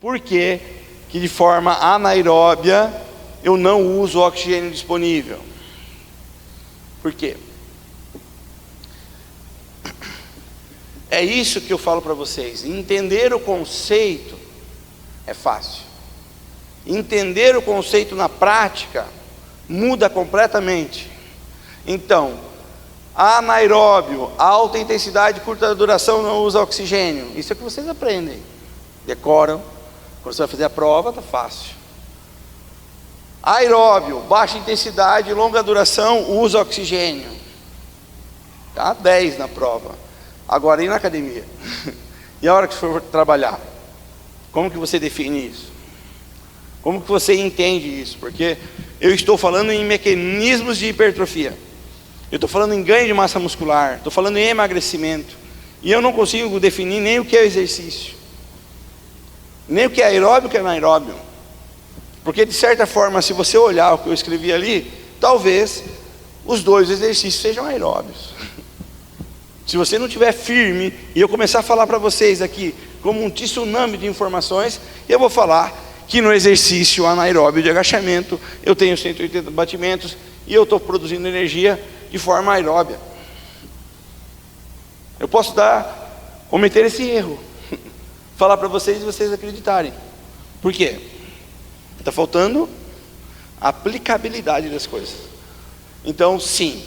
Por que que de forma anaeróbia eu não uso o oxigênio disponível? Por quê? É isso que eu falo para vocês. Entender o conceito é fácil. Entender o conceito na prática muda completamente. Então, anaeróbio, alta intensidade, curta duração, não usa oxigênio. Isso é o que vocês aprendem, decoram. Quando você vai fazer a prova, tá fácil. Aeróbio, baixa intensidade, longa duração, usa oxigênio. Tá? 10 na prova. Agora, e na academia? E a hora que você for trabalhar? Como que você define isso? Como que você entende isso? Porque eu estou falando em mecanismos de hipertrofia. Eu estou falando em ganho de massa muscular. Estou falando em emagrecimento. E eu não consigo definir nem o que é exercício. Nem o que é aeróbio, o que é anaeróbio. Porque de certa forma, se você olhar o que eu escrevi ali, talvez os dois exercícios sejam aeróbios. Se você não estiver firme, e eu começar a falar para vocês aqui, como um tsunami de informações, eu vou falar que no exercício anaeróbio de agachamento, eu tenho 180 batimentos, e eu estou produzindo energia de forma aeróbia. Eu posso cometer esse erro, falar para vocês e vocês acreditarem. Por quê? Está faltando aplicabilidade das coisas. Então, sim,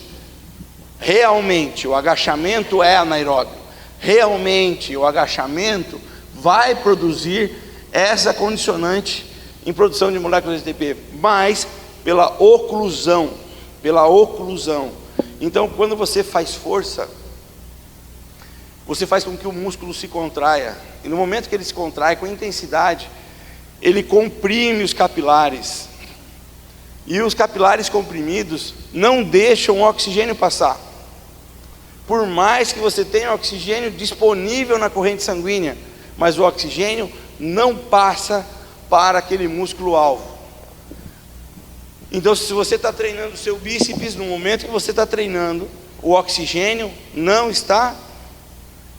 realmente o agachamento é anaeróbio. Realmente o agachamento vai produzir essa condicionante em produção de moléculas de ATP, mas pela oclusão. Então, quando você faz força, você faz com que o músculo se contraia, e no momento que ele se contrai com intensidade, ele comprime os capilares, e os capilares comprimidos não deixam o oxigênio passar. Por mais que você tenha oxigênio disponível na corrente sanguínea, mas o oxigênio não passa para aquele músculo alvo. Então, se você está treinando o seu bíceps, no momento que você está treinando, o oxigênio não está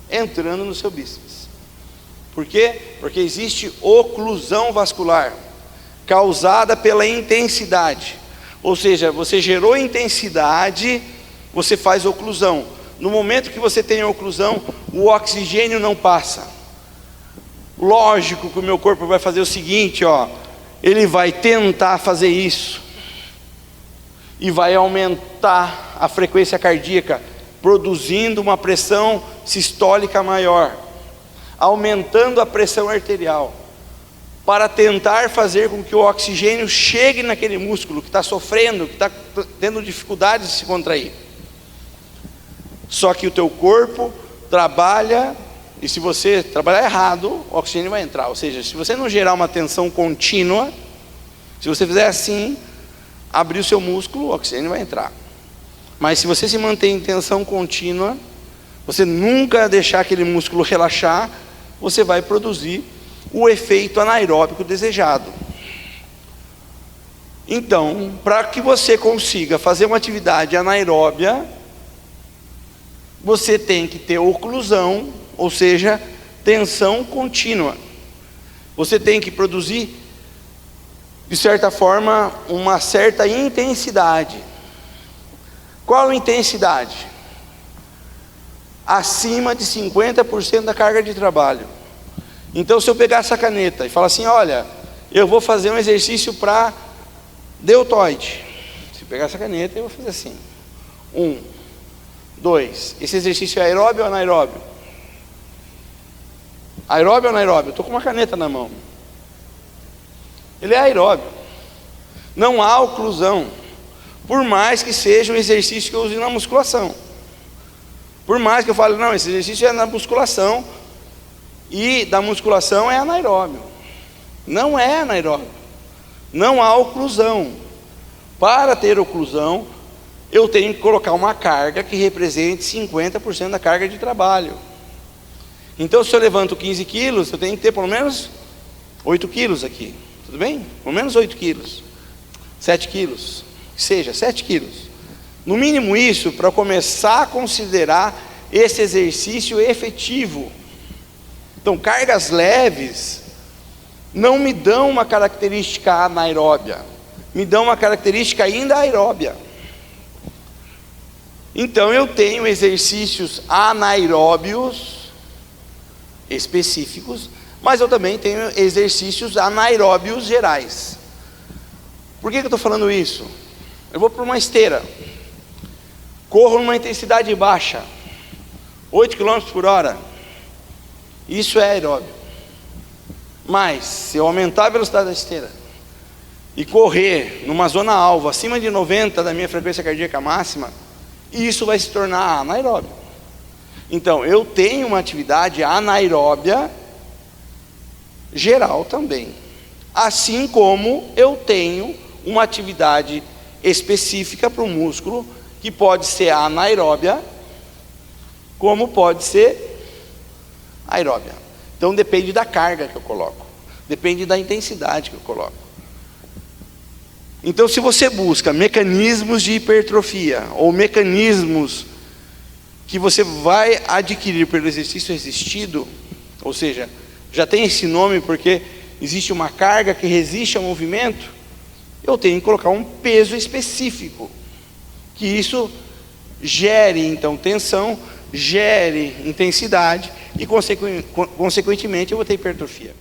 entrando no seu bíceps. Por quê? Porque existe oclusão vascular causada pela intensidade. Ou seja, você gerou intensidade, você faz oclusão. No momento que você tem oclusão, o oxigênio não passa. Lógico que o meu corpo vai fazer o seguinte, ele vai tentar fazer isso e vai aumentar a frequência cardíaca, produzindo uma pressão sistólica maior, aumentando a pressão arterial, para tentar fazer com que o oxigênio chegue naquele músculo que está sofrendo, que está tendo dificuldade de se contrair. Só que o teu corpo trabalha, e se você trabalhar errado, o oxigênio vai entrar. Ou seja, se você não gerar uma tensão contínua, se você fizer assim, abrir o seu músculo, o oxigênio vai entrar. Mas se você se mantém em tensão contínua, você nunca deixar aquele músculo relaxar, você vai produzir o efeito anaeróbico desejado. Então, para que você consiga fazer uma atividade anaeróbia, você tem que ter oclusão, ou seja, tensão contínua. Você tem que produzir, de certa forma, uma certa intensidade. Qual intensidade? Acima de 50% da carga de trabalho. Então, se eu pegar essa caneta e falar assim, olha, eu vou fazer um exercício para deltoide. Se eu pegar essa caneta, eu vou fazer assim. 1, 2. Esse exercício é aeróbio ou anaeróbio? Aeróbio ou anaeróbio? Estou com uma caneta na mão. Ele é aeróbio. Não há oclusão. Por mais que seja um exercício que eu use na musculação. Por mais que eu fale, não, esse exercício é na musculação, e da musculação é anaeróbio. Não é anaeróbio. Não há oclusão. Para ter oclusão, eu tenho que colocar uma carga que represente 50% da carga de trabalho. Então, se eu levanto 15 quilos, eu tenho que ter pelo menos 8 quilos aqui. Tudo bem? Pelo menos 8 quilos. 7 quilos. Que seja, 7 quilos. No mínimo isso, para começar a considerar esse exercício efetivo. Então, cargas leves, não me dão uma característica anaeróbia, me dão uma característica ainda aeróbia. Então eu tenho exercícios anaeróbios específicos, mas eu também tenho exercícios anaeróbios gerais. Por que eu estou falando isso? Eu vou para uma esteira, corro numa intensidade baixa, 8 km por hora, isso é aeróbio. Mas se eu aumentar a velocidade da esteira e correr numa zona alvo acima de 90 da minha frequência cardíaca máxima, isso vai se tornar anaeróbio. Então eu tenho uma atividade anaeróbia geral também, assim como eu tenho uma atividade específica para o músculo, que pode ser anaeróbia, como pode ser aeróbia. Então depende da carga que eu coloco, depende da intensidade que eu coloco. Então se você busca mecanismos de hipertrofia, ou mecanismos que você vai adquirir pelo exercício resistido, ou seja, já tem esse nome porque existe uma carga que resiste ao movimento, eu tenho que colocar um peso específico, que isso gere então tensão, gere intensidade e consequentemente eu vou ter hipertrofia.